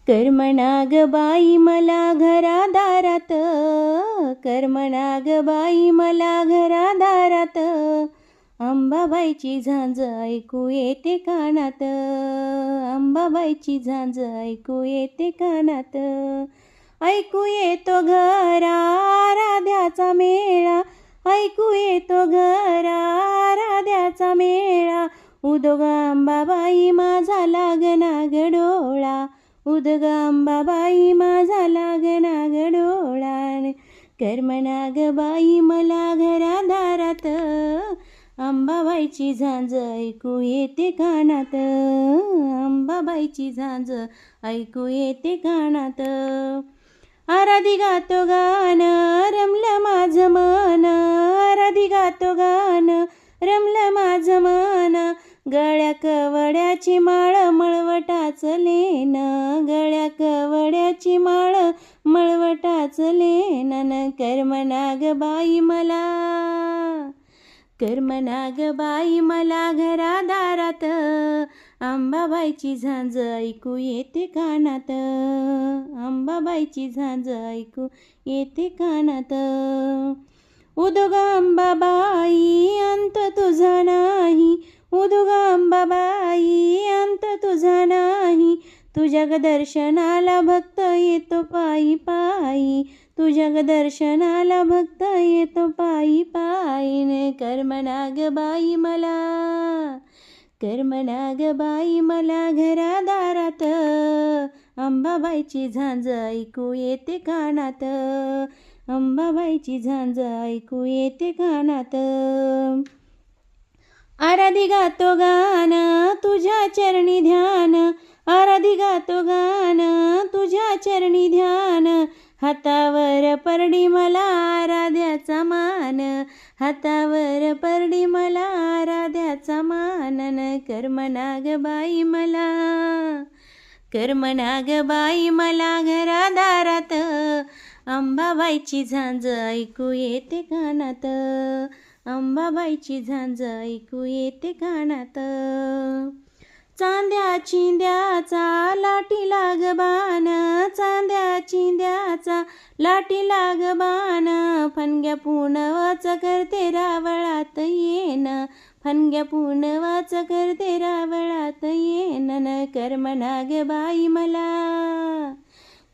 करमना ग बाई मला घरादारात, करमना ग बाई मला घरादारात, अंबाबाईची झांज ऐकू येते कानात, अंबाबाईची झांज ऐकू येते कानात. ऐकू येतो घरा राध्याचा मेळा, ऐकू येतो घरा राध्याचा मेळा, उदो ग अंबाबाई माझा लागना ग डोळा, उदो ग अंबाबाई माझा लागना ग डोळा. करमना ग बाई मला घरादारात, अंबाबाईची झांज ऐकू येते कानात, अंबाबाईची झांज ऐकू येते कानात. आराधी गातो गाणं रमलं माझं मन, आराधी गातो गाणं रमलं माझं मन, गळ्या कवड्याची माळ मळवटाच लेन, गळ्या कवड्याची माळ मळवटाच लेन. करमना ग बाई मला, करमना ग बाई मला घरादारात, अंबाबाईची झांज ऐकू येते कानात, अंबाबाईची झांज ऐकू येते कानात. उदो ग अंबाबाई अंत तुझा नाही, उदो ग अंबाबाई अंत तुझा नाही, तुझ्या ग दर्शनाला भक्त येतो पायी पायी, तुझ्या ग दर्शनाला भक्त येतो पायी पायी. करमना ग बाई मला, करमना ग बाई मला घरादारात, अंबाबाईची झांज ऐकू येते कानात, अंबाबाईची झांज ऐकू येते कानात. आराधी गातो गाणं तुझ्या चरणी ध्यान, आराधी गातो गाणं तुझ्या चरणी ध्यान, हातावर परडी मला आराध्याचा मान, हातावर परडी मला आराध्याचा मान. करमना ग बाई मला, करमना ग बाई मला घरादारात, अंबाबाईची झांज ऐकू येते कानात, अंबाबाईची झांज ऐकू येते कानात. चांद्या चिंद्याचा लाटी लाग बाण, चांद्या चिंद्याचा लाटी लाग बाण, फणग्या पुनवाच करते रावळात येन, फणग्या पुनवाच करते रावळात येन. करमना ग बाई मला,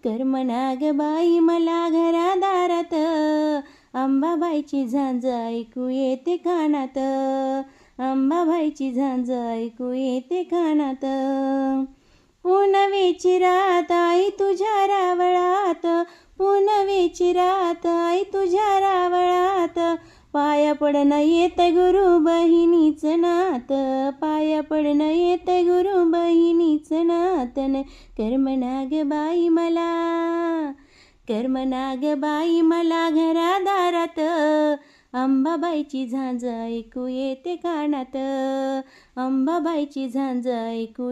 करमना ग बाई मला घरादारात, अंबाबाईची झांज ऐकू येते कानात, अंबाबाईची झांज ऐकू येते कानात. पुनवेची रात आई तुझ्या रावळात, पुनवेची रात आई तुझ्या रावळात, पाया पडणं येत गुरु बहिणीचं नात, पाया पडणं येत गुरु बहिणीचं नातन. करमना ग बाई मला, करमना ग बाई मला घरादारात, अंबाबाईची झांज ऐकू येते कानात, अंबाबाईची झांज ऐकू